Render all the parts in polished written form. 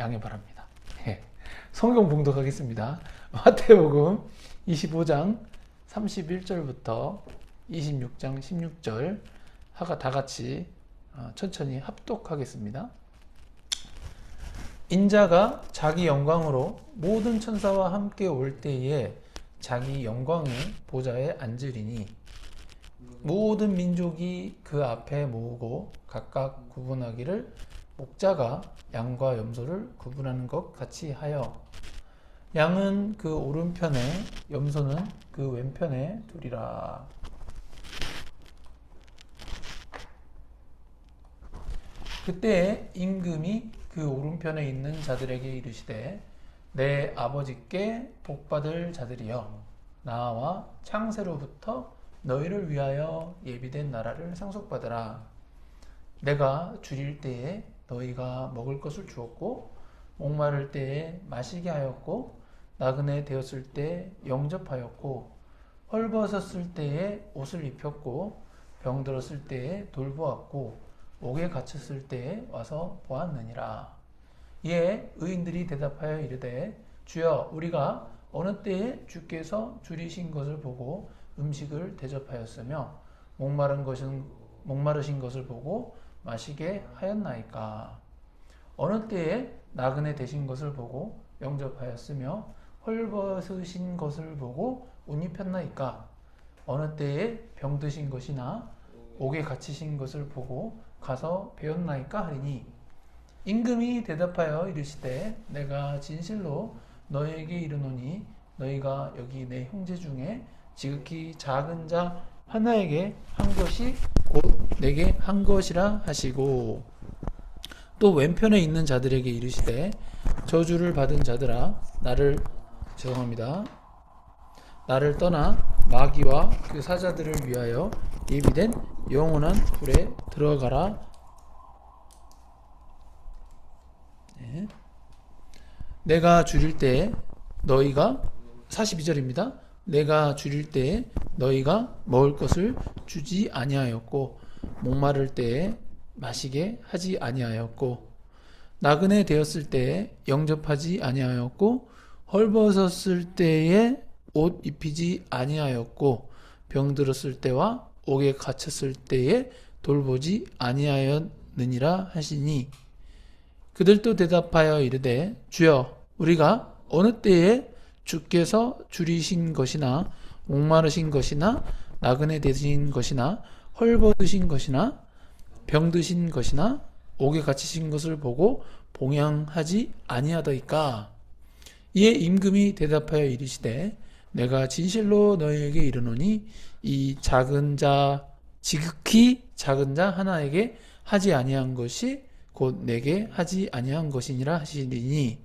양해 바랍니다. 예. 성경 봉독하겠습니다. 마태복음 25장 31절부터 26장 16절 다 같이 천천히 합독하겠습니다. 인자가 자기 영광으로 모든 천사와 함께 올 때에 자기 영광의 보좌에 앉으리니 모든 민족이 그 앞에 모으고 각각 구분하기를 목자가 양과 염소를 구분하는 것 같이 하여 양은 그 오른편에 염소는 그 왼편에 두리라. 그때 임금이 그 오른편에 있는 자들에게 이르시되 내 아버지께 복받을 자들이여 나와 창세로부터 너희를 위하여 예비된 나라를 상속받으라. 내가 줄일 때에 너희가 먹을 것을 주었고 목마를 때에 마시게 하였고 나그네 되었을 때 영접하였고 헐벗었을 때에 옷을 입혔고 병들었을 때에 돌보았고 옥에 갇혔을 때에 와서 보았느니라. 이에 의인들이 대답하여 이르되 주여 우리가 어느 때에 주께서 줄이신 것을 보고 음식을 대접하였으며 목마르신 것을 보고 마시게 하였나이까. 어느 때에 나그네 되신 것을 보고 영접하였으며 헐벗으신 것을 보고 옷 입혔나이까. 어느 때에 병드신 것이나 옥에 갇히신 것을 보고 가서 배웠나이까 하리니 임금이 대답하여 이르시되 내가 진실로 너희에게 이르노니 너희가 여기 내 형제 중에 지극히 작은 자 하나에게 한 것이 곧 내게 한 것이라 하시고 또 왼편에 있는 자들에게 이르시되 저주를 받은 자들아 나를 떠나 마귀와 그 사자들을 위하여 예비된 영원한 불에 들어가라. 네. 내가 줄일 때 너희가 42절입니다. 내가 줄일 때에 너희가 먹을 것을 주지 아니하였고 목마를 때에 마시게 하지 아니하였고 나그네 되었을 때에 영접하지 아니하였고 헐벗었을 때에 옷 입히지 아니하였고 병들었을 때와 옥에 갇혔을 때에 돌보지 아니하였느니라 하시니 그들도 대답하여 이르되 주여 우리가 어느 때에 주께서 줄이신 것이나 목마르신 것이나 나그네 되신 것이나 헐벗으신 것이나 병드신 것이나 옥에 갇히신 것을 보고 봉양하지 아니하더이까. 이에 임금이 대답하여 이르시되 내가 진실로 너희에게 이르노니 이 지극히 작은 자 하나에게 하지 아니한 것이 곧 내게 하지 아니한 것이니라 하시리니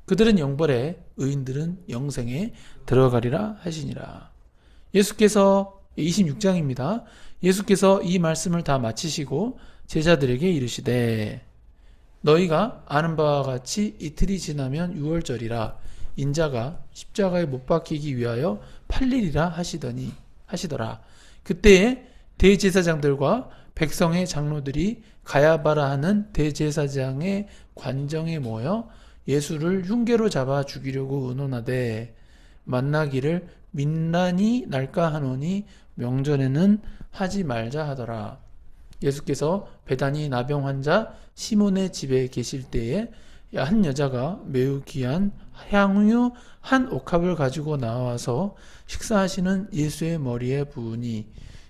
그들은 영벌에 의인들은 영생에 들어가리라 하시니라. 예수께서 26장입니다. 예수께서 이 말씀을 다 마치시고 제자들에게 이르시되 너희가 아는 바와 같이 이틀이 지나면 유월절이라 인자가 십자가에 못 박히기 위하여 팔리리라 하시더라. 그때에 대제사장들과 백성의 장로들이 가야바라 하는 대제사장의 관정에 모여 예수를 흉계로 잡아 죽이려고 의논하되 만나기를 민란이 날까 하노니 명절에는 하지 말자 하더라. 예수께서 베다니 나병 환자 시몬의 집에 계실 때에 한 여자가 매우 귀한 향유 한 옥합을 가지고 나와서 식사하시는 예수의 머리에 부으니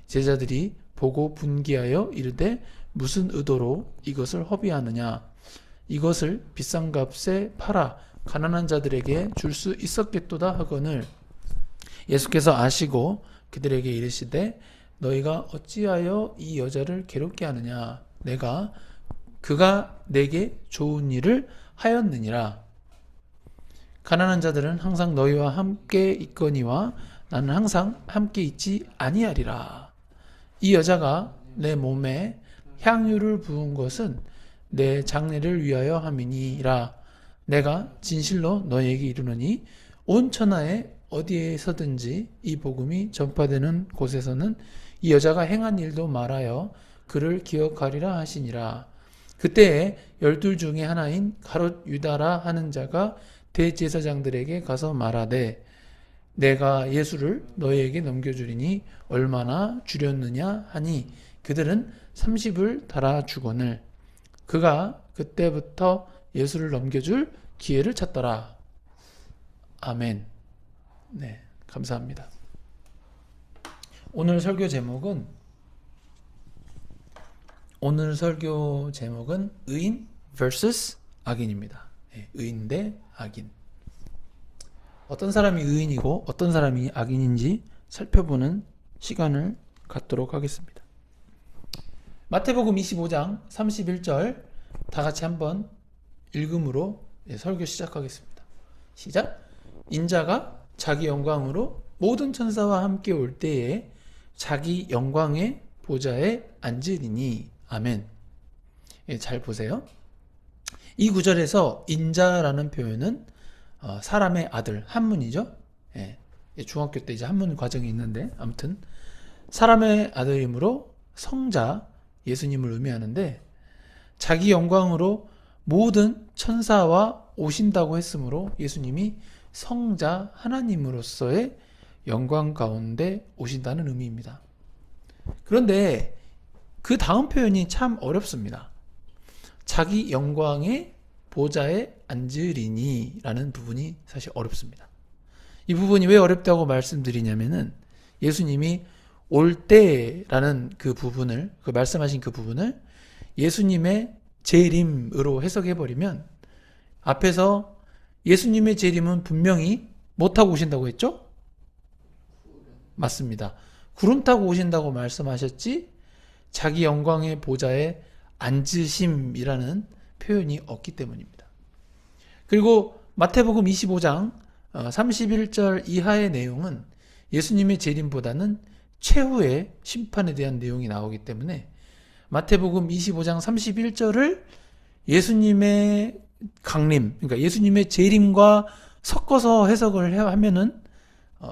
제자들이 보고 분기하여 이르되 무슨 의도로 이것을 허비하느냐. 이것을 비싼 값에 팔아 가난한 자들에게 줄 수 있었겠도다 하거늘 예수께서 아시고 그들에게 이르시되 너희가 어찌하여 이 여자를 괴롭게 하느냐. 그가 내게 좋은 일을 하였느니라. 가난한 자들은 항상 너희와 함께 있거니와 나는 항상 함께 있지 아니하리라. 이 여자가 내 몸에 향유를 부은 것은 내 장례를 위하여 함이니라. 내가 진실로 너희에게 이르노니 온 천하에 어디에서든지 이 복음이 전파되는 곳에서는 이 여자가 행한 일도 말하여 그를 기억하리라 하시니라. 그때에 12 중에 하나인 가롯 유다라 하는 자가 대제사장들에게 가서 말하되 내가 예수를 너희에게 넘겨주리니 얼마나 주렸느냐 하니 그들은 30을 달아주거늘 그가 그때부터 예수를 넘겨줄 기회를 찾더라. 아멘. 네, 감사합니다. 오늘 설교 제목은 의인 vs 악인입니다. 네, 의인 대 악인. 어떤 사람이 의인이고 어떤 사람이 악인인지 살펴보는 시간을 갖도록 하겠습니다. 마태복음 25장 31절 다 같이 한번 읽음으로 설교 시작하겠습니다. 시작. 인자가 자기 영광으로 모든 천사와 함께 올 때에 자기 영광의 보좌에 앉으리니. 아멘. 잘 보세요. 이 구절에서 인자라는 표현은 사람의 아들, 한문이죠. 중학교 때 이제 한문 과정이 있는데 아무튼 사람의 아들이므로 성자 예수님을 의미하는데 자기 영광으로 모든 천사와 오신다고 했으므로 예수님이 성자 하나님으로서의 영광 가운데 오신다는 의미입니다. 그런데 그 다음 표현이 참 어렵습니다. 자기 영광의 보좌에 앉으리니 라는 부분이 사실 어렵습니다. 이 부분이 왜 어렵다고 말씀드리냐면은 예수님이 올 때라는 그 부분을, 그 말씀하신 그 부분을 예수님의 재림으로 해석해버리면 앞에서 예수님의 재림은 분명히 뭐 타고 오신다고 했죠? 맞습니다. 구름 타고 오신다고 말씀하셨지 자기 영광의 보좌에 앉으심이라는 표현이 없기 때문입니다. 그리고 마태복음 25장 31절 이하의 내용은 예수님의 재림보다는 최후의 심판에 대한 내용이 나오기 때문에 마태복음 25장 31절을 예수님의 강림, 그러니까 예수님의 재림과 섞어서 해석을 하면은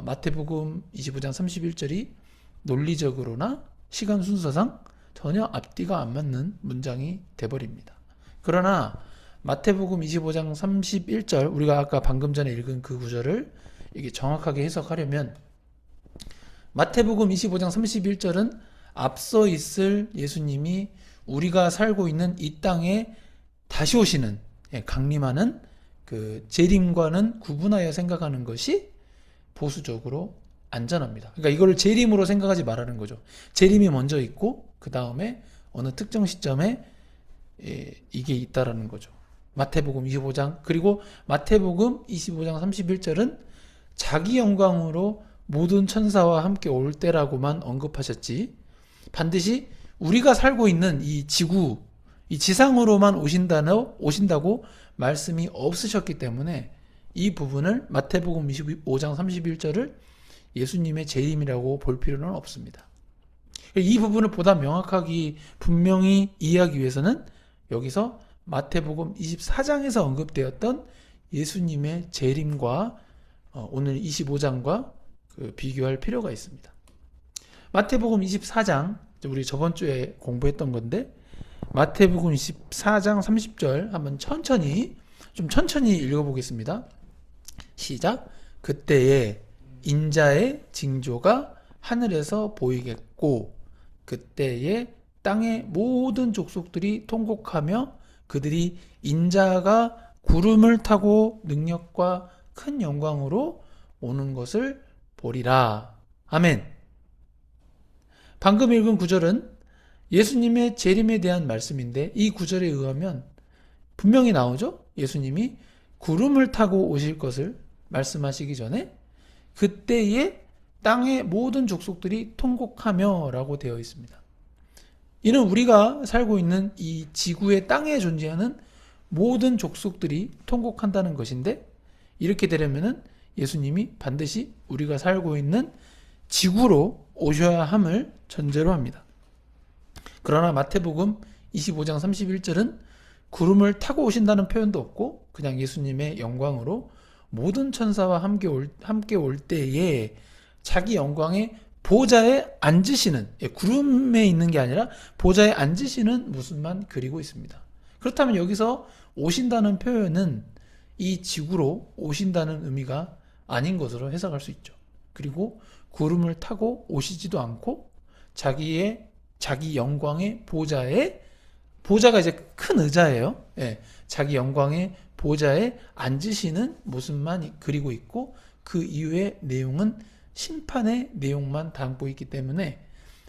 마태복음 25장 31절이 논리적으로나 시간 순서상 전혀 앞뒤가 안 맞는 문장이 돼버립니다. 그러나 마태복음 25장 31절, 우리가 아까 방금 전에 읽은 그 구절을 이게 정확하게 해석하려면 마태복음 25장 31절은 앞서 있을 예수님이 우리가 살고 있는 이 땅에 다시 오시는, 강림하는 그 재림과는 구분하여 생각하는 것이 보수적으로 안전합니다. 그러니까 이걸 재림으로 생각하지 말라는 거죠. 재림이 먼저 있고 그 다음에 어느 특정 시점에 이게 있다라는 거죠. 마태복음 25장, 그리고 마태복음 25장 31절은 자기 영광으로 모든 천사와 함께 올 때라고만 언급하셨지 반드시 우리가 살고 있는 이 지구, 이 지상으로만 오신다고 말씀이 없으셨기 때문에 이 부분을 마태복음 25장 31절을 예수님의 재림이라고 볼 필요는 없습니다. 이 부분을 보다 명확하게 분명히 이해하기 위해서는 여기서 마태복음 24장에서 언급되었던 예수님의 재림과 오늘 25장과 비교할 필요가 있습니다. 마태복음 24장, 우리 저번 주에 공부했던 건데 마태복음 24장 30절 한번 천천히 읽어보겠습니다. 시작. 그때에 인자의 징조가 하늘에서 보이겠고 그때에 땅의 모든 족속들이 통곡하며 그들이 인자가 구름을 타고 능력과 큰 영광으로 오는 것을 보리라. 아멘. 방금 읽은 구절은 예수님의 재림에 대한 말씀인데 이 구절에 의하면 분명히 나오죠. 예수님이 구름을 타고 오실 것을 말씀하시기 전에 그때에 땅의 모든 족속들이 통곡하며 라고 되어 있습니다. 이는 우리가 살고 있는 이 지구의 땅에 존재하는 모든 족속들이 통곡한다는 것인데 이렇게 되려면은 예수님이 반드시 우리가 살고 있는 지구로 오셔야 함을 전제로 합니다. 그러나 마태복음 25장 31절은 구름을 타고 오신다는 표현도 없고 그냥 예수님의 영광으로 모든 천사와 함께 올 때에 자기 영광의 보좌에 앉으시는, 구름에 있는 게 아니라 보좌에 앉으시는 모습만 그리고 있습니다. 그렇다면 여기서 오신다는 표현은 이 지구로 오신다는 의미가 아닌 것으로 해석할 수 있죠. 그리고 구름을 타고 오시지도 않고 자기 영광의 보좌가 이제 큰 의자예요. 예, 자기 영광의 보좌에 앉으시는 모습만 그리고 있고 그 이후의 내용은 심판의 내용만 담고 있기 때문에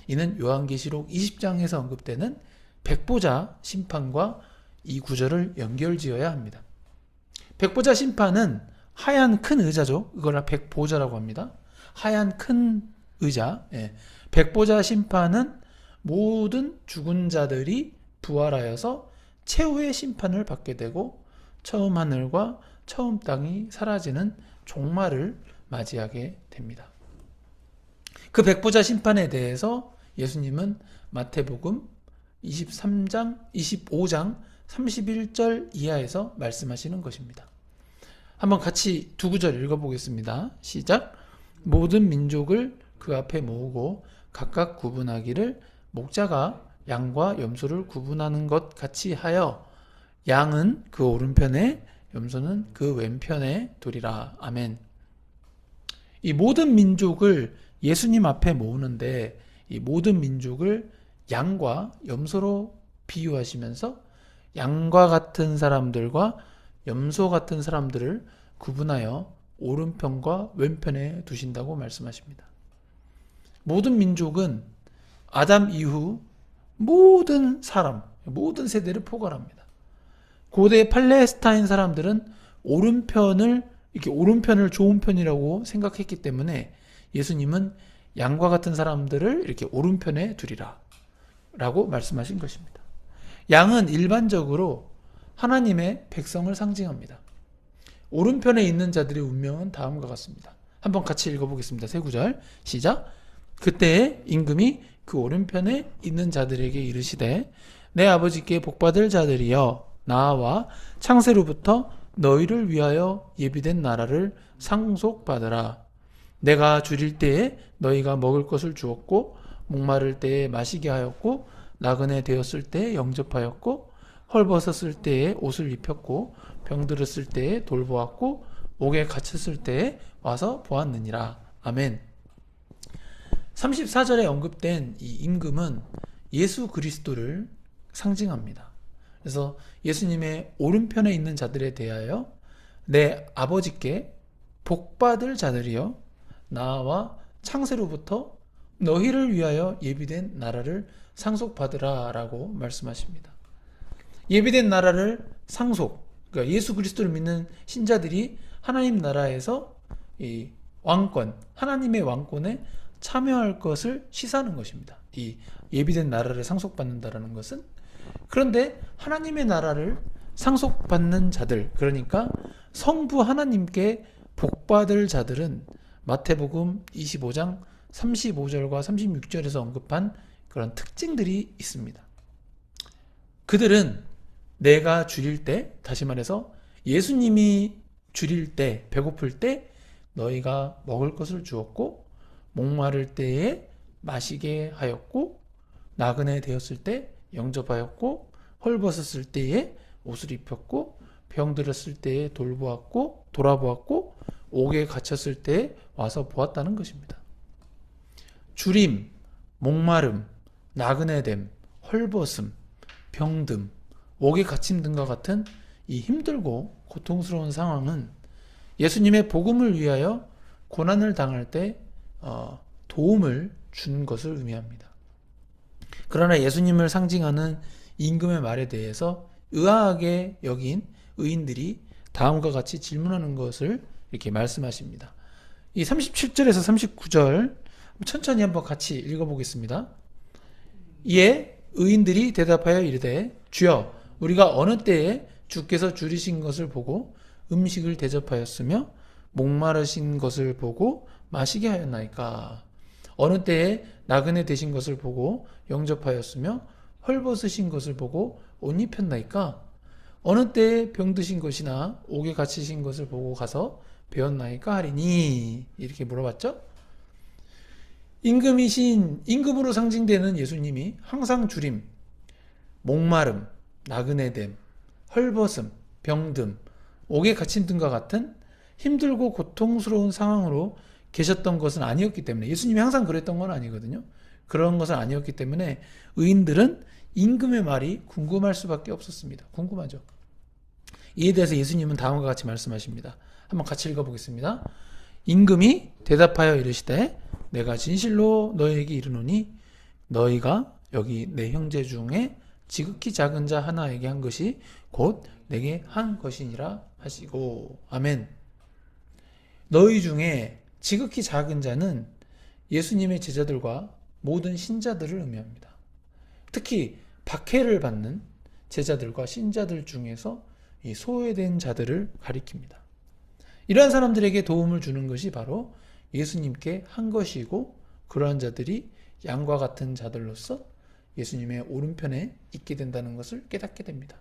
이는 요한계시록 20장에서 언급되는 백보자 심판과 이 구절을 연결지어야 합니다. 백보자 심판은 하얀 큰 의자죠. 이걸 백보자라고 합니다. 하얀 큰 의자. 예. 백보자 심판은 모든 죽은 자들이 부활하여서 최후의 심판을 받게 되고 처음 하늘과 처음 땅이 사라지는 종말을 맞이하게 됩니다. 그 백보자 심판에 대해서 예수님은 마태복음 25장 31절 이하에서 말씀하시는 것입니다. 한번 같이 두 구절 읽어보겠습니다. 시작. 모든 민족을 그 앞에 모으고 각각 구분하기를 목자가 양과 염소를 구분하는 것 같이 하여 양은 그 오른편에 염소는 그 왼편에 두리라. 아멘. 이 모든 민족을 예수님 앞에 모으는데 이 모든 민족을 양과 염소로 비유하시면서 양과 같은 사람들과 염소 같은 사람들을 구분하여 오른편과 왼편에 두신다고 말씀하십니다. 모든 민족은 아담 이후 모든 사람, 모든 세대를 포괄합니다. 고대 팔레스타인 사람들은 오른편을 좋은 편이라고 생각했기 때문에 예수님은 양과 같은 사람들을 이렇게 오른편에 두리라 라고 말씀하신 것입니다. 양은 일반적으로 하나님의 백성을 상징합니다. 오른편에 있는 자들의 운명은 다음과 같습니다. 한번 같이 읽어보겠습니다. 세 구절 시작. 그때에 임금이 그 오른편에 있는 자들에게 이르시되 내 아버지께 복받을 자들이여 나와 창세로부터 너희를 위하여 예비된 나라를 상속받으라. 내가 줄일 때에 너희가 먹을 것을 주었고 목마를 때에 마시게 하였고 나그네 되었을 때에 영접하였고 헐벗었을 때에 옷을 입혔고 병들었을 때에 돌보았고 옥에 갇혔을 때에 와서 보았느니라. 아멘. 34절에 언급된 이 임금은 예수 그리스도를 상징합니다. 그래서 예수님의 오른편에 있는 자들에 대하여 내 아버지께 복받을 자들이여 나와 창세로부터 너희를 위하여 예비된 나라를 상속받으라 라고 말씀하십니다. 예비된 나라를 그러니까 예수 그리스도를 믿는 신자들이 하나님 나라에서 이 왕권, 하나님의 왕권에 참여할 것을 시사하는 것입니다. 이 예비된 나라를 상속받는다라는 것은. 그런데 하나님의 나라를 상속받는 자들, 그러니까 성부 하나님께 복받을 자들은 마태복음 25장 35절과 36절에서 언급한 그런 특징들이 있습니다. 그들은 내가 줄일 때, 다시 말해서 예수님이 줄일 때, 배고플 때 너희가 먹을 것을 주었고 목마를 때에 마시게 하였고 나그네 되었을 때 영접하였고 헐벗었을 때에 옷을 입혔고 병들었을 때에 돌아보았고 옥에 갇혔을 때에 와서 보았다는 것입니다. 주림, 목마름, 나그네됨, 헐벗음, 병듦, 옥에 갇힘 등과 같은 이 힘들고 고통스러운 상황은 예수님의 복음을 위하여 고난을 당할 때 도움을 준 것을 의미합니다. 그러나 예수님을 상징하는 임금의 말에 대해서 의아하게 여긴 의인들이 다음과 같이 질문하는 것을 이렇게 말씀하십니다. 이 37절에서 39절 천천히 한번 같이 읽어보겠습니다. 이에 의인들이 대답하여 이르되 주여 우리가 어느 때에 주께서 줄이신 것을 보고 음식을 대접하였으며 목마르신 것을 보고 마시게 하였나이까? 어느 때에 나그네 되신 것을 보고 영접하였으며 헐벗으신 것을 보고 옷 입혔나이까? 어느 때에 병드신 것이나 옥에 갇히신 것을 보고 가서 배웠나이까 하리니? 이렇게 물어봤죠. 임금으로 상징되는 예수님이 항상 주림, 목마름, 나그네됨, 헐벗음, 병듦, 옥에 갇힌 등과 같은 힘들고 고통스러운 상황으로 계셨던 것은 아니었기 때문에, 예수님이 항상 그랬던 건 아니거든요. 그런 것은 아니었기 때문에 의인들은 임금의 말이 궁금할 수밖에 없었습니다. 궁금하죠. 이에 대해서 예수님은 다음과 같이 말씀하십니다. 한번 같이 읽어보겠습니다. 임금이 대답하여 이르시되 내가 진실로 너희에게 이르노니 너희가 여기 내 형제 중에 지극히 작은 자 하나에게 한 것이 곧 내게 한 것이니라 하시고. 아멘. 너희 중에 지극히 작은 자는 예수님의 제자들과 모든 신자들을 의미합니다. 특히 박해를 받는 제자들과 신자들 중에서 이 소외된 자들을 가리킵니다. 이러한 사람들에게 도움을 주는 것이 바로 예수님께 한 것이고, 그러한 자들이 양과 같은 자들로서 예수님의 오른편에 있게 된다는 것을 깨닫게 됩니다.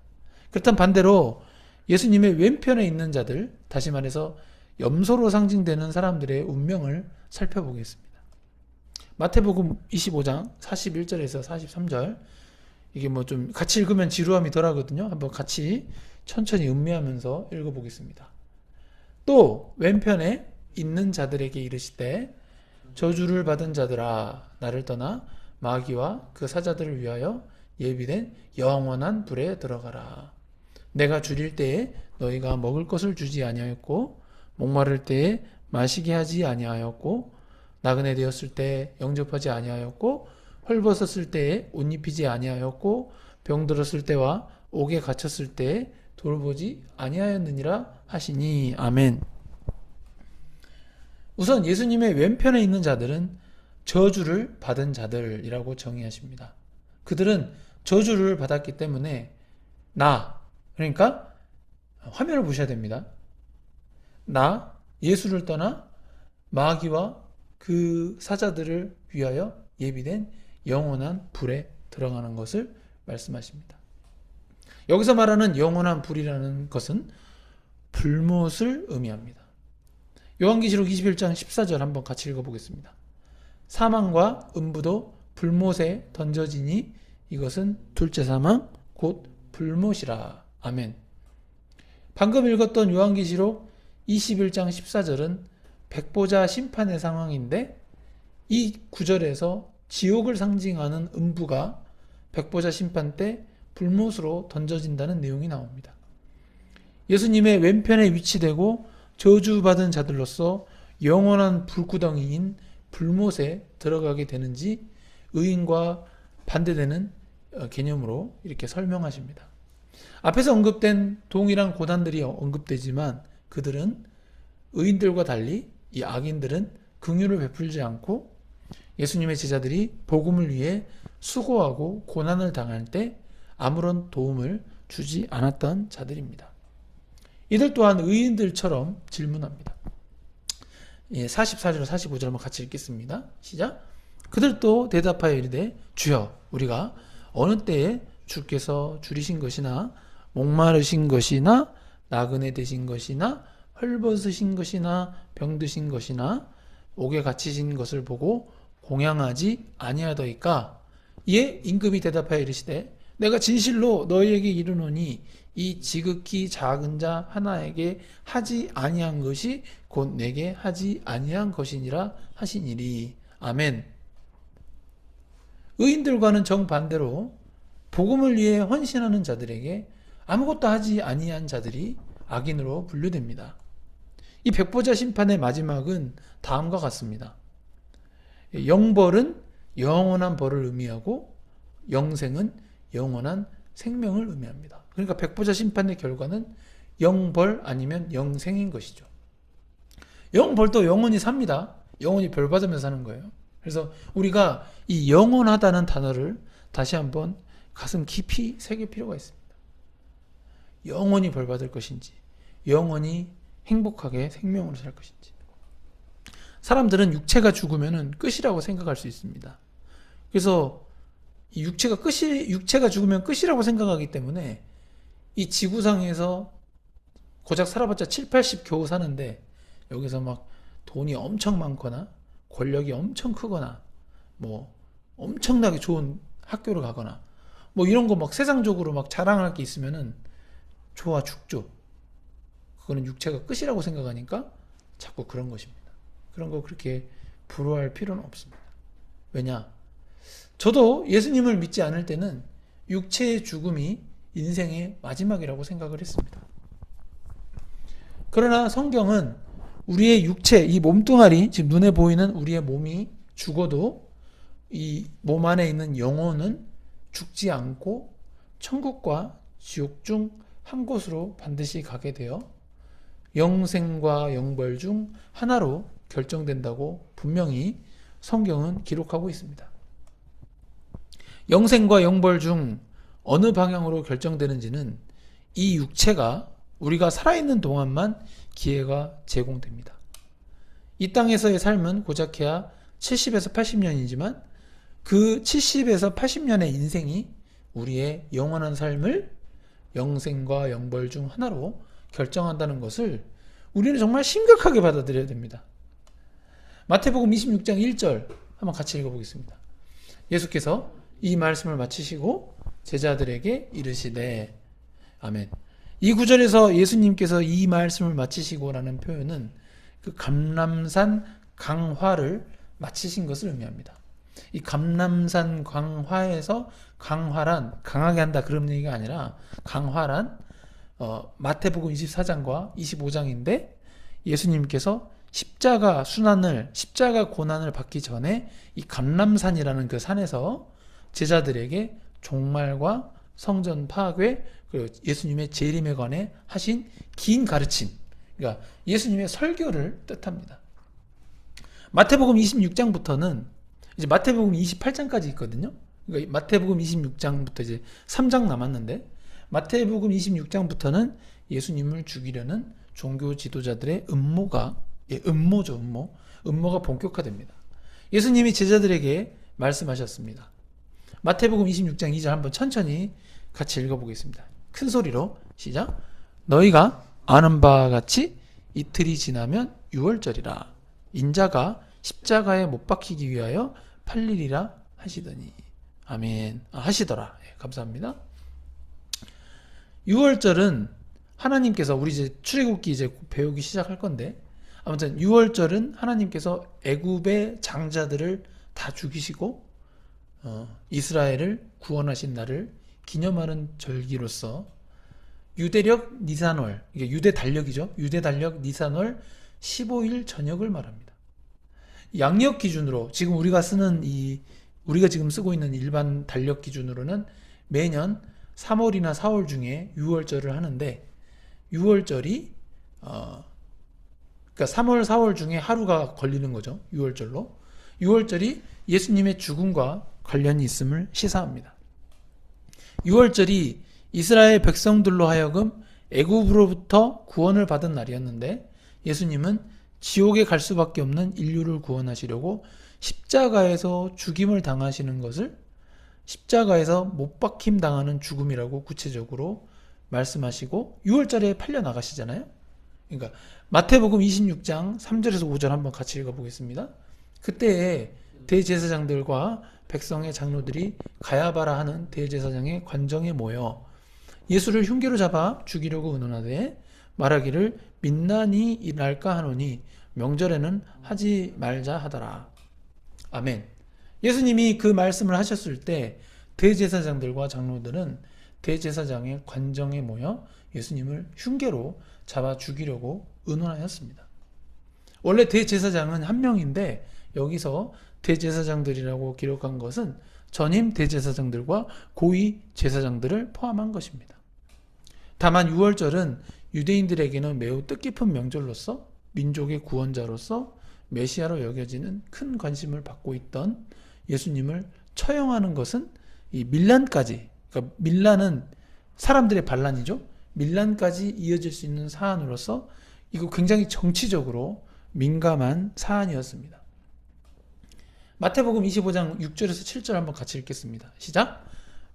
그렇다면 반대로 예수님의 왼편에 있는 자들, 다시 말해서 염소로 상징되는 사람들의 운명을 살펴보겠습니다. 마태복음 25장 41절에서 43절, 이게 뭐 좀 같이 읽으면 지루함이 덜하거든요. 한번 같이 천천히 음미하면서 읽어보겠습니다. 또 왼편에 있는 자들에게 이르시되 저주를 받은 자들아 나를 떠나 마귀와 그 사자들을 위하여 예비된 영원한 불에 들어가라. 내가 줄일 때에 너희가 먹을 것을 주지 아니하였고 목마를 때에 마시게 하지 아니하였고 나그네 되었을 때 영접하지 아니하였고 헐벗었을 때에 옷 입히지 아니하였고 병들었을 때와 옥에 갇혔을 때에 돌보지 아니하였느니라 하시니. 아멘. 우선 예수님의 왼편에 있는 자들은 저주를 받은 자들이라고 정의하십니다. 그들은 저주를 받았기 때문에 그러니까 화면을 보셔야 됩니다. 예수를 떠나 마귀와 그 사자들을 위하여 예비된 영원한 불에 들어가는 것을 말씀하십니다. 여기서 말하는 영원한 불이라는 것은 불못을 의미합니다. 요한계시록 21장 14절 한번 같이 읽어보겠습니다. 사망과 음부도 불못에 던져지니 이것은 둘째 사망 곧 불못이라. 아멘. 방금 읽었던 요한계시록 21장 14절은 백보자 심판의 상황인데, 이 구절에서 지옥을 상징하는 음부가 백보자 심판 때 불못으로 던져진다는 내용이 나옵니다. 예수님의 왼편에 위치되고 저주받은 자들로서 영원한 불구덩이인 불못에 들어가게 되는지 의인과 반대되는 개념으로 이렇게 설명하십니다. 앞에서 언급된 동일한 고난들이 언급되지만 그들은 의인들과 달리 이 악인들은 긍휼을 베풀지 않고 예수님의 제자들이 복음을 위해 수고하고 고난을 당할 때 아무런 도움을 주지 않았던 자들입니다. 이들 또한 의인들처럼 질문합니다. 44절 45절 한번 같이 읽겠습니다. 시작. 그들도 대답하여 이르되 주여 우리가 어느 때에 주께서 줄이신 것이나 목마르신 것이나 나그네 되신 것이나 헐벗으신 것이나 병드신 것이나 옥에 갇히신 것을 보고 공양하지 아니하더이까. 이에 임금이 대답하여 이르시되 내가 진실로 너희에게 이르노니 이 지극히 작은 자 하나에게 하지 아니한 것이 곧 내게 하지 아니한 것이니라 하시니리. 아멘. 의인들과는 정반대로 복음을 위해 헌신하는 자들에게 아무것도 하지 아니한 자들이 악인으로 분류됩니다. 이 백보자 심판의 마지막은 다음과 같습니다. 영벌은 영원한 벌을 의미하고 영생은 영원한 생명을 의미합니다. 그러니까 백보자 심판의 결과는 영벌 아니면 영생인 것이죠. 영벌도 영원히 삽니다. 영원히 벌 받으면서 사는 거예요. 그래서 우리가 이 영원하다는 단어를 다시 한번 가슴 깊이 새길 필요가 있습니다. 영원히 벌 받을 것인지, 영원히 행복하게 생명으로 살 것인지. 사람들은 육체가 죽으면 끝이라고 생각할 수 있습니다. 그래서 이 육체가 죽으면 끝이라고 생각하기 때문에 이 지구상에서 고작 살아봤자 7, 80 겨우 사는데 여기서 막 돈이 엄청 많거나 권력이 엄청 크거나 뭐 엄청나게 좋은 학교를 가거나 뭐 이런 거 막 세상적으로 막 자랑할 게 있으면은 좋아 죽죠. 그거는 육체가 끝이라고 생각하니까 자꾸 그런 것입니다. 그런 거 그렇게 부러워할 필요는 없습니다. 왜냐? 저도 예수님을 믿지 않을 때는 육체의 죽음이 인생의 마지막이라고 생각을 했습니다. 그러나 성경은 우리의 육체, 이 몸뚱아리, 지금 눈에 보이는 우리의 몸이 죽어도 이 몸 안에 있는 영혼은 죽지 않고 천국과 지옥 중 한 곳으로 반드시 가게 되어 영생과 영벌 중 하나로 결정된다고 분명히 성경은 기록하고 있습니다. 영생과 영벌 중 어느 방향으로 결정되는지는 이 육체가 우리가 살아있는 동안만 기회가 제공됩니다. 이 땅에서의 삶은 고작해야 70에서 80년이지만 그 70에서 80년의 인생이 우리의 영원한 삶을 영생과 영벌 중 하나로 결정한다는 것을 우리는 정말 심각하게 받아들여야 됩니다. 마태복음 26장 1절 한번 같이 읽어보겠습니다. 예수께서 이 말씀을 마치시고 제자들에게 이르시되 아멘. 이 구절에서 예수님께서 이 말씀을 마치시고라는 표현은 그 감람산 강화를 마치신 것을 의미합니다. 이 감람산 강화에서 강화란 강하게 한다 그런 얘기가 아니라 강화란 마태복음 24장과 25장인데 예수님께서 십자가 순환을 십자가 고난을 받기 전에 이 감람산이라는 그 산에서 제자들에게 종말과 성전 파괴 그리고 예수님의 재림에 관해 하신 긴 가르침, 그러니까 예수님의 설교를 뜻합니다. 마태복음 26장부터는 이제 마태복음 28장까지 있거든요. 그러니까 마태복음 26장부터 이제 3장 남았는데 마태복음 26장부터는 예수님을 죽이려는 종교 지도자들의 음모가 음모죠, 음모가 본격화됩니다. 예수님이 제자들에게 말씀하셨습니다. 마태복음 26장 2절 한번 천천히 같이 읽어보겠습니다. 큰 소리로 시작. 너희가 아는 바와 같이 이틀이 지나면 유월절이라 인자가 십자가에 못 박히기 위하여 팔리리라 하시더니 아멘. 하시더라. 감사합니다. 유월절은 하나님께서 우리 이제 출애굽기 이제 배우기 시작할 건데 아무튼 유월절은 하나님께서 애굽의 장자들을 다 죽이시고 이스라엘을 구원하신 날을 기념하는 절기로서 유대력 니산월, 이게 유대 달력이죠. 유대 달력 니산월 15일 저녁을 말합니다. 양력 기준으로 지금 우리가 지금 쓰고 있는 일반 달력 기준으로는 매년 3월이나 4월 중에 유월절을 하는데 유월절이 그러니까 3월, 4월 중에 하루가 걸리는 거죠. 유월절로. 유월절이 예수님의 죽음과 관련이 있음을 시사합니다. 유월절이 이스라엘 백성들로 하여금 애굽으로부터 구원을 받은 날이었는데 예수님은 지옥에 갈 수밖에 없는 인류를 구원하시려고 십자가에서 죽임을 당하시는 것을 십자가에서 못 박힘 당하는 죽음이라고 구체적으로 말씀하시고 6월절에 팔려 나가시잖아요. 그러니까 마태복음 26장 3절에서 5절 한번 같이 읽어보겠습니다. 그때에 대제사장들과 백성의 장로들이 가야바라 하는 대제사장의 관정에 모여 예수를 흉계로 잡아 죽이려고 의논하되 말하기를 민난이 일날까 하노니 명절에는 하지 말자 하더라. 아멘. 예수님이 그 말씀을 하셨을 때 대제사장들과 장로들은 대제사장의 관정에 모여 예수님을 흉계로 잡아 죽이려고 의논하였습니다. 원래 대제사장은 한 명인데 여기서 대제사장들이라고 기록한 것은 전임 대제사장들과 고위 제사장들을 포함한 것입니다. 다만 유월절은 유대인들에게는 매우 뜻깊은 명절로서 민족의 구원자로서 메시아로 여겨지는 큰 관심을 받고 있던 예수님을 처형하는 것은 이 밀란까지, 그러니까 밀란은 사람들의 반란이죠. 밀란까지 이어질 수 있는 사안으로서 이거 굉장히 정치적으로 민감한 사안이었습니다. 마태복음 25장 6절에서 7절 한번 같이 읽겠습니다. 시작.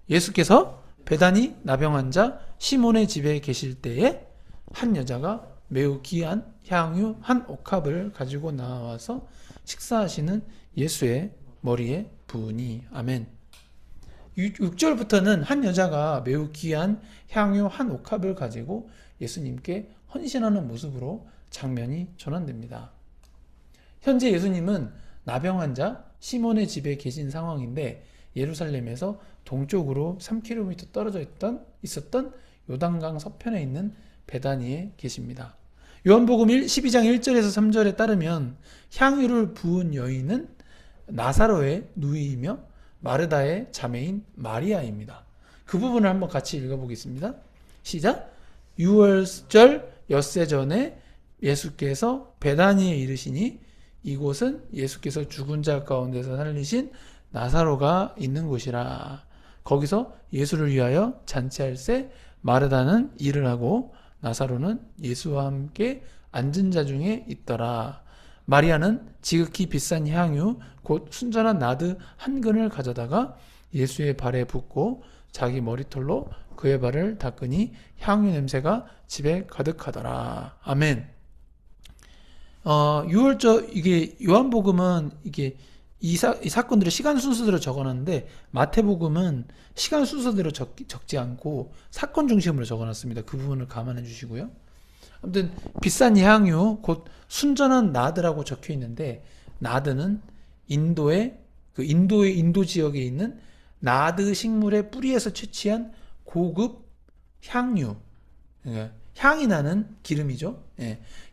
예수께서 베다니 나병 자 시몬의 집에 계실 때에 한 여자가 매우 귀한 향유 한 옥합을 가지고 나와서 식사하시는 예수의 머리에 부으니. 아멘. 6절부터는 한 여자가 매우 귀한 향유 한 옥합을 가지고 예수님께 헌신하는 모습으로 장면이 전환됩니다. 현재 예수님은 나병 환자 시몬의 집에 계신 상황인데 예루살렘에서 동쪽으로 3km 떨어져 있었던 요단강 서편에 있는 베다니에 계십니다. 요한복음 12장 1절에서 3절에 따르면 향유를 부은 여인은 나사로의 누이이며 마르다의 자매인 마리아입니다. 그 부분을 한번 같이 읽어보겠습니다. 시작! 6월절 엿새 전에 예수께서 베다니에 이르시니 이곳은 예수께서 죽은 자 가운데서 살리신 나사로가 있는 곳이라. 거기서 예수를 위하여 잔치할새 마르다는 일을 하고 나사로는 예수와 함께 앉은 자 중에 있더라. 마리아는 지극히 비싼 향유 곧 순전한 나드 한 근을 가져다가 예수의 발에 붓고 자기 머리털로 그의 발을 닦으니 향유 냄새가 집에 가득하더라. 아멘. 6월절 이게 요한복음은 이게 이 사건들의 시간 순서대로 적어놨는데 마태복음은 시간 순서대로 적지 않고 사건 중심으로 적어놨습니다. 그 부분을 감안해 주시고요. 아무튼 비싼 향유 곧 순전한 나드라고 적혀 있는데 나드는 인도 지역에 있는 나드 식물의 뿌리에서 채취한 고급 향유, 향이 나는 기름이죠.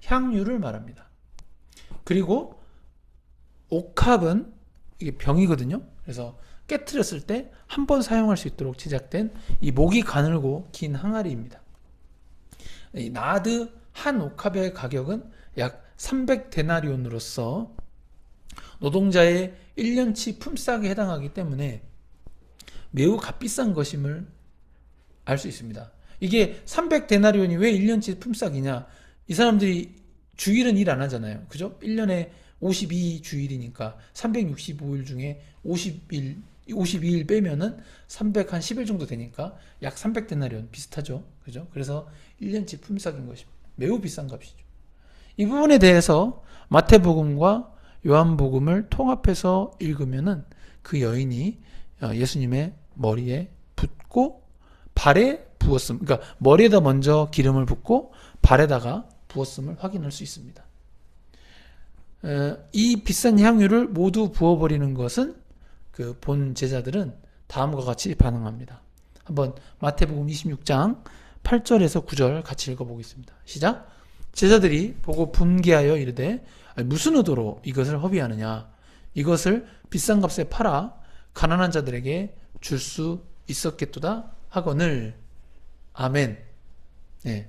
향유를 말합니다. 그리고 옥합은 이게 병이거든요. 그래서 깨트렸을 때 한 번 사용할 수 있도록 제작된 이 목이 가늘고 긴 항아리입니다. 이 나드 한 옥합의 가격은 약 300데나리온으로서 노동자의 1년치 품삯에 해당하기 때문에 매우 값비싼 것임을 알 수 있습니다. 이게 300데나리온이 왜 1년치 품삯이냐? 이 사람들이 주일은 일 안 하잖아요. 그죠? 1년에 52주일이니까 365일 중에 52일 빼면은 310일 정도 되니까 약 300데나리온 비슷하죠. 그죠? 그래서 1년치 품삯인 것입니다. 매우 비싼 값이죠. 이 부분에 대해서 마태복음과 요한복음을 통합해서 읽으면은 그 여인이 예수님의 머리에 붓고 발에 부었음, 그러니까 머리에다 먼저 기름을 붓고 발에다가 부었음을 확인할 수 있습니다. 이 비싼 향유를 모두 부어버리는 것은 그 본 제자들은 다음과 같이 반응합니다. 한번 마태복음 26장 8절에서 9절 같이 읽어보겠습니다. 시작! 제자들이 보고 분개하여 이르되 무슨 의도로 이것을 허비하느냐? 이것을 비싼 값에 팔아 가난한 자들에게 줄 수 있었겠도다 하거늘. 아멘. 네.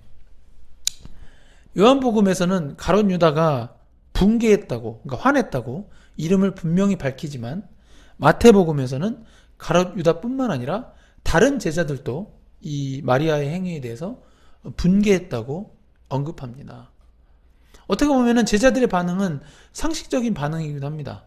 요한복음에서는 가룟 유다가 분개했다고, 그러니까 화냈다고 이름을 분명히 밝히지만 마태복음에서는 가룟 유다뿐만 아니라 다른 제자들도 이 마리아의 행위에 대해서 분개했다고 언급합니다. 어떻게 보면은 제자들의 반응은 상식적인 반응이기도 합니다.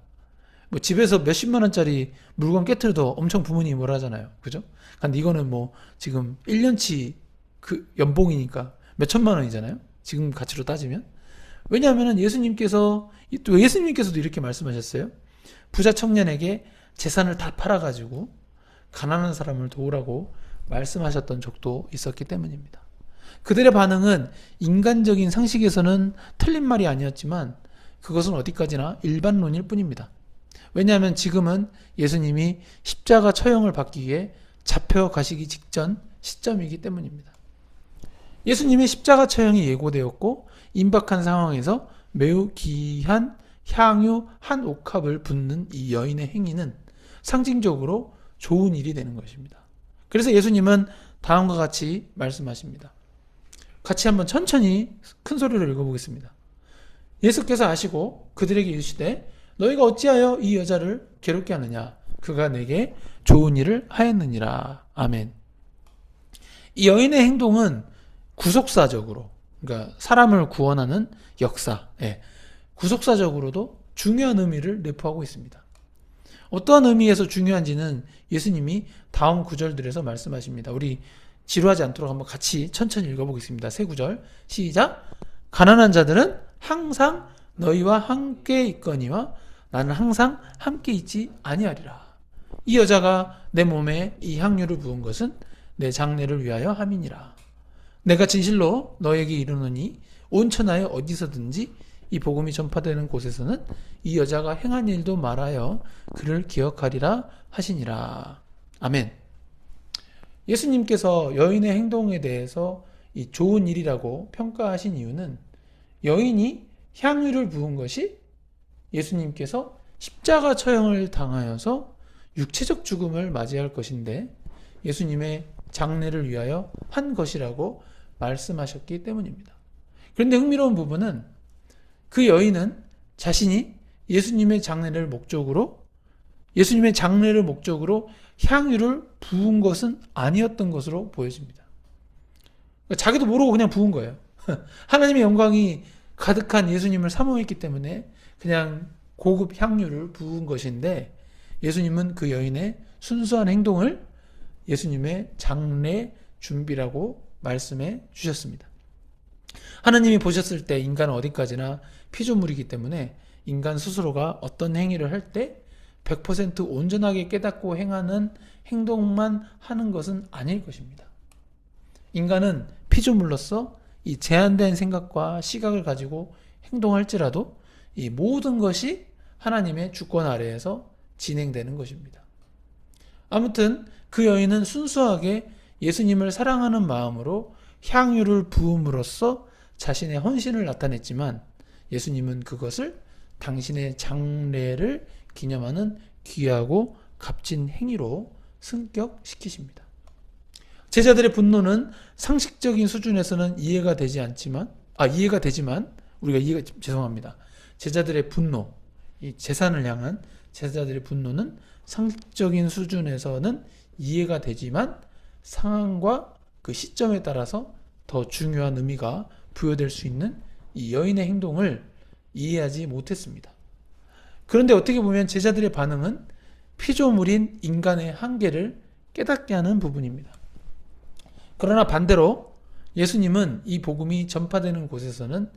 뭐 집에서 몇십만 원짜리 물건 깨트려도 엄청 부모님이 뭐라 하잖아요. 그죠? 근데 이거는 뭐 지금 1년치 그 연봉이니까 몇천만 원이잖아요. 지금 가치로 따지면. 왜냐하면 예수님께서도 이렇게 말씀하셨어요. 부자 청년에게 재산을 다 팔아가지고 가난한 사람을 도우라고 말씀하셨던 적도 있었기 때문입니다. 그들의 반응은 인간적인 상식에서는 틀린 말이 아니었지만 그것은 어디까지나 일반론일 뿐입니다. 왜냐하면 지금은 예수님이 십자가 처형을 받기 위해 잡혀가시기 직전 시점이기 때문입니다. 예수님의 십자가 처형이 예고되었고 임박한 상황에서 매우 귀한 향유 한 옥합을 붓는 이 여인의 행위는 상징적으로 좋은 일이 되는 것입니다. 그래서 예수님은 다음과 같이 말씀하십니다. 같이 한번 천천히 큰 소리로 읽어보겠습니다. 예수께서 아시고 그들에게 이르시되 너희가 어찌하여 이 여자를 괴롭게 하느냐? 그가 내게 좋은 일을 하였느니라. 아멘. 이 여인의 행동은 구속사적으로, 그러니까 사람을 구원하는 역사, 구속사적으로도 중요한 의미를 내포하고 있습니다. 어떠한 의미에서 중요한지는 예수님이 다음 구절들에서 말씀하십니다. 우리 지루하지 않도록 한번 같이 천천히 읽어보겠습니다. 세 구절 시작! 가난한 자들은 항상 너희와 함께 있거니와 나는 항상 함께 있지 아니하리라. 이 여자가 내 몸에 이 향유를 부은 것은 내 장례를 위하여 함이니라. 내가 진실로 너에게 이르노니 온 천하에 어디서든지 이 복음이 전파되는 곳에서는 이 여자가 행한 일도 말하여 그를 기억하리라 하시니라. 아멘. 예수님께서 여인의 행동에 대해서 이 좋은 일이라고 평가하신 이유는 여인이 향유를 부은 것이 예수님께서 십자가 처형을 당하여서 육체적 죽음을 맞이할 것인데 예수님의 장례를 위하여 한 것이라고 말씀하셨기 때문입니다. 그런데 흥미로운 부분은 그 여인은 자신이 예수님의 장례를 목적으로 향유를 부은 것은 아니었던 것으로 보여집니다. 그러니까 자기도 모르고 그냥 부은 거예요. 하나님의 영광이 가득한 예수님을 사모했기 때문에 그냥 고급 향유를 부은 것인데 예수님은 그 여인의 순수한 행동을 예수님의 장례 준비라고 말씀해 주셨습니다. 하나님이 보셨을 때 인간은 어디까지나 피조물이기 때문에 인간 스스로가 어떤 행위를 할 때 100% 온전하게 깨닫고 행하는 행동만 하는 것은 아닐 것입니다. 인간은 피조물로서 이 제한된 생각과 시각을 가지고 행동할지라도 이 모든 것이 하나님의 주권 아래에서 진행되는 것입니다. 아무튼 그 여인은 순수하게 예수님을 사랑하는 마음으로 향유를 부음으로써 자신의 헌신을 나타냈지만 예수님은 그것을 당신의 장례를 기념하는 귀하고 값진 행위로 승격시키십니다. 제자들의 분노는 상식적인 수준에서는 이해가 되지만 제자들의 분노, 이 제산을 향한 제자들의 분노는 상식적인 수준에서는 이해가 되지만 상황과 그 시점에 따라서 더 중요한 의미가 부여될 수 있는 이 여인의 행동을 이해하지 못했습니다. 그런데 어떻게 보면 제자들의 반응은 피조물인 인간의 한계를 깨닫게 하는 부분입니다. 그러나 반대로 예수님은 이 복음이 전파되는 곳에서는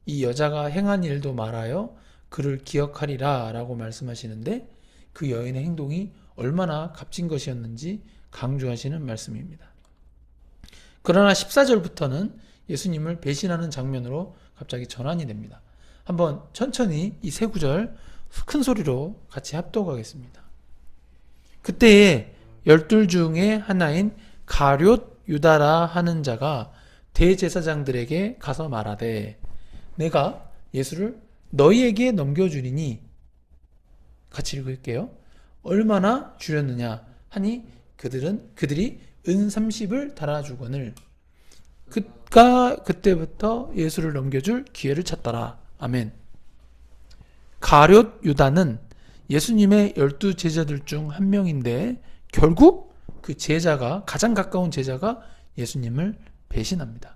이 여자가 행한 일도 말하여 그를 기억하리라 라고 말씀하시는데 그 여인의 행동이 얼마나 값진 것이었는지 강조하시는 말씀입니다. 그러나 14절부터는 예수님을 배신하는 장면으로 갑자기 전환이 됩니다. 한번 천천히 이 세 구절 큰 소리로 같이 합독하겠습니다. 그때에 12 중에 하나인 가룟 유다라 하는 자가 대제사장들에게 가서 말하되 내가 예수를 너희에게 넘겨주리니 같이 읽을게요. 얼마나 주렸느냐 하니 그들이 은 30을 달아주거늘 그가 그때부터 예수를 넘겨줄 기회를 찾더라. 아멘. 가룟 유다는 예수님의 12 제자들 중 한 명인데 결국 그 제자가 가장 가까운 제자가 예수님을 배신합니다.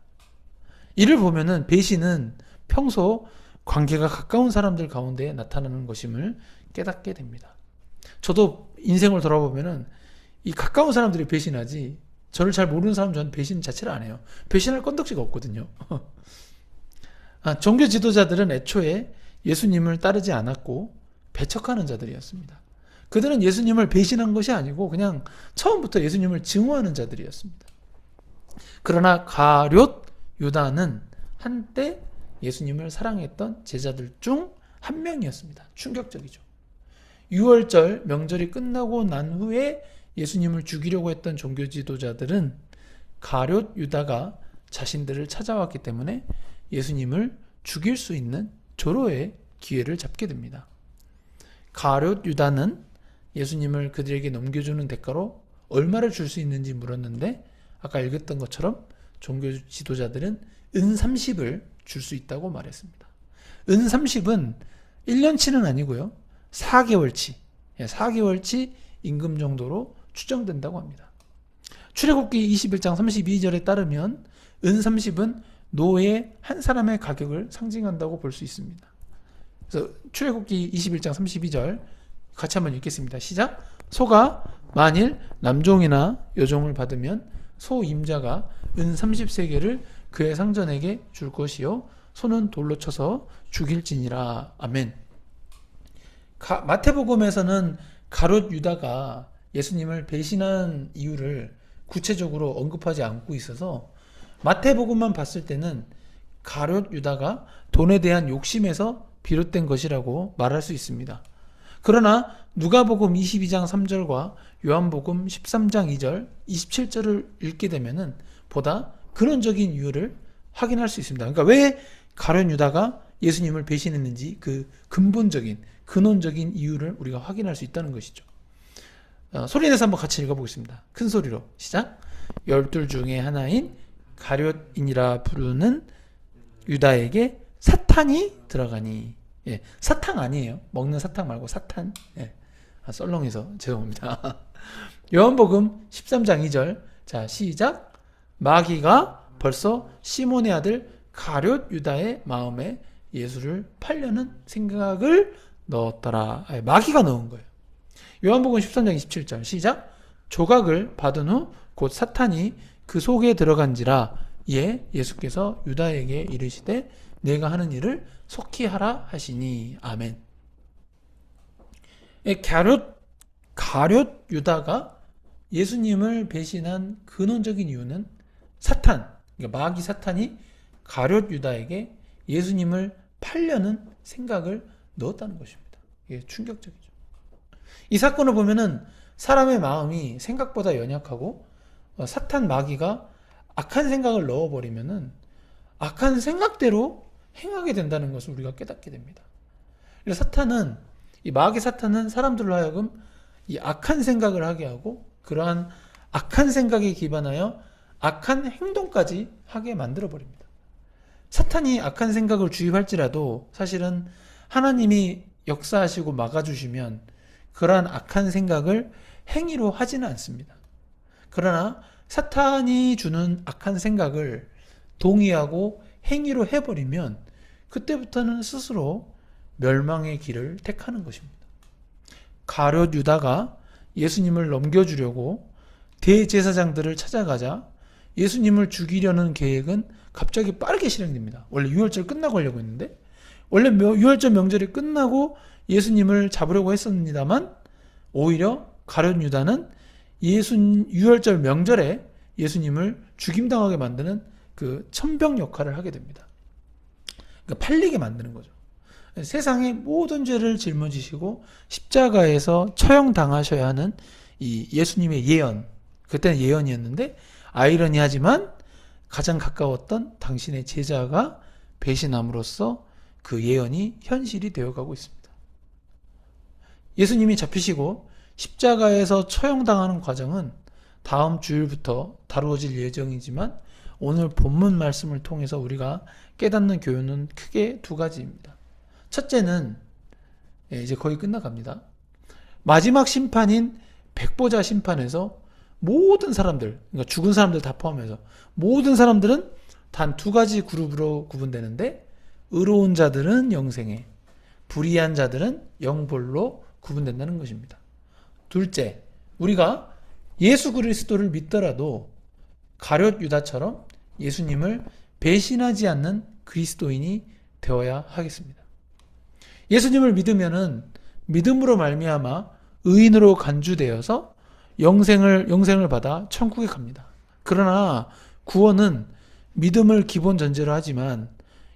이를 보면은 배신은 평소 관계가 가까운 사람들 가운데 나타나는 것임을 깨닫게 됩니다. 저도 인생을 돌아보면은 이 가까운 사람들이 배신하지 저를 잘 모르는 사람은 저는 배신 자체를 안 해요. 배신할 건덕지가 없거든요. 종교 지도자들은 애초에 예수님을 따르지 않았고 배척하는 자들이었습니다. 그들은 예수님을 배신한 것이 아니고 그냥 처음부터 예수님을 증오하는 자들이었습니다. 그러나 가룟 유다는 한때 예수님을 사랑했던 제자들 중 한 명이었습니다. 충격적이죠. 6월절 명절이 끝나고 난 후에 예수님을 죽이려고 했던 종교 지도자들은 가룟 유다가 자신들을 찾아왔기 때문에 예수님을 죽일 수 있는 조로의 기회를 잡게 됩니다. 가룟 유다는 예수님을 그들에게 넘겨주는 대가로 얼마를 줄 수 있는지 물었는데 아까 읽었던 것처럼 종교 지도자들은 은 30을 줄 수 있다고 말했습니다. 은 30은 1년치는 아니고요. 4개월치 임금 정도로 추정된다고 합니다. 출애굽기 21장 32절에 따르면 은 30은 노예 한 사람의 가격을 상징한다고 볼 수 있습니다. 그래서 출애굽기 21장 32절 같이 한번 읽겠습니다. 시작. 소가 만일 남종이나 여종을 받으면 소 임자가 은 30세겔을 그의 상전에게 줄 것이요 소는 돌로 쳐서 죽일지니라. 아멘. 마태복음에서는 가룟 유다가 예수님을 배신한 이유를 구체적으로 언급하지 않고 있어서 마태복음만 봤을 때는 가룟 유다가 돈에 대한 욕심에서 비롯된 것이라고 말할 수 있습니다. 그러나 누가복음 22장 3절과 요한복음 13장 2절, 27절을 읽게 되면은 보다 근원적인 이유를 확인할 수 있습니다. 그러니까 왜 가룟 유다가 예수님을 배신했는지 그 근본적인, 근원적인 이유를 우리가 확인할 수 있다는 것이죠. 소리내서 한번 같이 읽어보겠습니다. 큰 소리로 시작. 12 중에 하나인 가룟이니라 부르는 유다에게 사탄이 들어가니. 예, 사탕 아니에요. 먹는 사탕 말고 사탄. 예, 썰렁해서 죄송합니다. 요한복음 13장 2절. 자, 시작. 마귀가 벌써 시몬의 아들 가룟 유다의 마음에 예수를 팔려는 생각을 넣었더라. 마귀가 넣은 거예요. 요한복음 13장 27절 시작. 조각을 받은 후 곧 사탄이 그 속에 들어간지라. 이에 예수께서 유다에게 이르시되 내가 하는 일을 속히 하라 하시니. 아멘. 가룟 유다가 예수님을 배신한 근원적인 이유는 사탄, 그러니까 마귀 사탄이 가룟 유다에게 예수님을 팔려는 생각을 넣었다는 것입니다. 이게 충격적이죠. 이 사건을 보면은 사람의 마음이 생각보다 연약하고 사탄 마귀가 악한 생각을 넣어버리면은 악한 생각대로 행하게 된다는 것을 우리가 깨닫게 됩니다. 그래서 이 마귀 사탄은 사람들로 하여금 이 악한 생각을 하게 하고 그러한 악한 생각에 기반하여 악한 행동까지 하게 만들어 버립니다. 사탄이 악한 생각을 주입할지라도 사실은 하나님이 역사하시고 막아주시면 그러한 악한 생각을 행위로 하지는 않습니다. 그러나 사탄이 주는 악한 생각을 동의하고 행위로 해버리면 그때부터는 스스로 멸망의 길을 택하는 것입니다. 가룟 유다가 예수님을 넘겨주려고 대제사장들을 찾아가자 예수님을 죽이려는 계획은 갑자기 빠르게 실행됩니다. 원래 유월절 끝나고 하려고 했는데 원래 유월절 명절이 끝나고 예수님을 잡으려고 했습니다만 오히려 가룟 유다는 유월절 명절에 예수님을 죽임당하게 만드는 그 천병 역할을 하게 됩니다. 그러니까 팔리게 만드는 거죠. 세상의 모든 죄를 짊어지시고 십자가에서 처형당하셔야 하는 이 예수님의 예언, 그때는 예언이었는데 아이러니하지만 가장 가까웠던 당신의 제자가 배신함으로써 그 예언이 현실이 되어가고 있습니다. 예수님이 잡히시고 십자가에서 처형당하는 과정은 다음 주일부터 다루어질 예정이지만 오늘 본문 말씀을 통해서 우리가 깨닫는 교훈은 크게 두 가지입니다. 첫째는 이제 거의 끝나갑니다. 마지막 심판인 백보자 심판에서 모든 사람들, 그러니까 죽은 사람들 다 포함해서 모든 사람들은 단 두 가지 그룹으로 구분되는데 의로운 자들은 영생에, 불의한 자들은 영벌로 구분된다는 것입니다. 둘째, 우리가 예수 그리스도를 믿더라도 가룟 유다처럼 예수님을 배신하지 않는 그리스도인이 되어야 하겠습니다. 예수님을 믿으면은 믿음으로 말미암아 의인으로 간주되어서 영생을 받아 천국에 갑니다. 그러나 구원은 믿음을 기본 전제로 하지만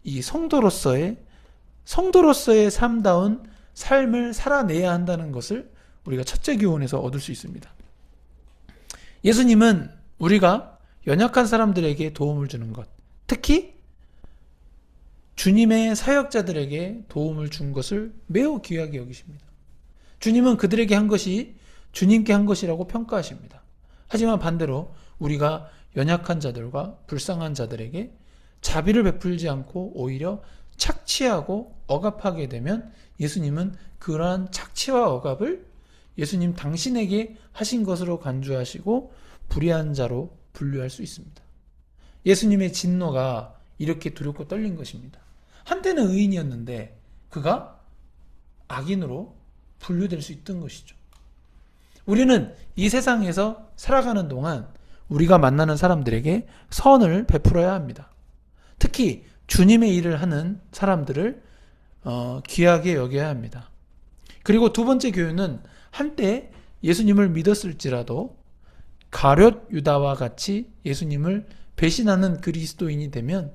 이 성도로서의 삶다운 삶을 살아내야 한다는 것을 우리가 첫째 교훈에서 얻을 수 있습니다. 예수님은 우리가 연약한 사람들에게 도움을 주는 것, 특히 주님의 사역자들에게 도움을 준 것을 매우 귀하게 여기십니다. 주님은 그들에게 한 것이 주님께 한 것이라고 평가하십니다. 하지만 반대로 우리가 연약한 자들과 불쌍한 자들에게 자비를 베풀지 않고 오히려 착취하고 억압하게 되면 예수님은 그러한 착취와 억압을 예수님 당신에게 하신 것으로 간주하시고 불의한 자로 분류할 수 있습니다. 예수님의 진노가 이렇게 두렵고 떨린 것입니다. 한때는 의인이었는데 그가 악인으로 분류될 수 있던 것이죠. 우리는 이 세상에서 살아가는 동안 우리가 만나는 사람들에게 선을 베풀어야 합니다. 특히 주님의 일을 하는 사람들을 귀하게 여겨야 합니다. 그리고 두 번째 교훈은 한때 예수님을 믿었을지라도 가룟 유다와 같이 예수님을 배신하는 그리스도인이 되면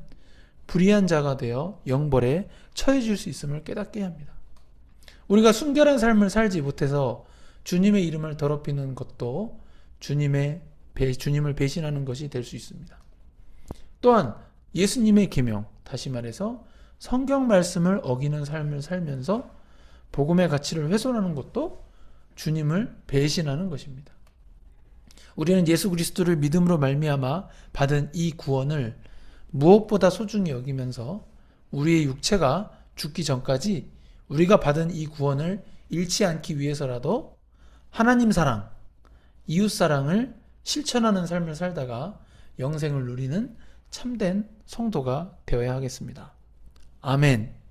불의한 자가 되어 영벌에 처해질 수 있음을 깨닫게 합니다. 우리가 순결한 삶을 살지 못해서 주님의 이름을 더럽히는 것도 주님을 배신하는 것이 될 수 있습니다. 또한 예수님의 계명, 다시 말해서 성경 말씀을 어기는 삶을 살면서 복음의 가치를 훼손하는 것도 주님을 배신하는 것입니다. 우리는 예수 그리스도를 믿음으로 말미암아 받은 이 구원을 무엇보다 소중히 여기면서 우리의 육체가 죽기 전까지 우리가 받은 이 구원을 잃지 않기 위해서라도 하나님 사랑, 이웃 사랑을 실천하는 삶을 살다가 영생을 누리는 참된 성도가 되어야 하겠습니다. 아멘.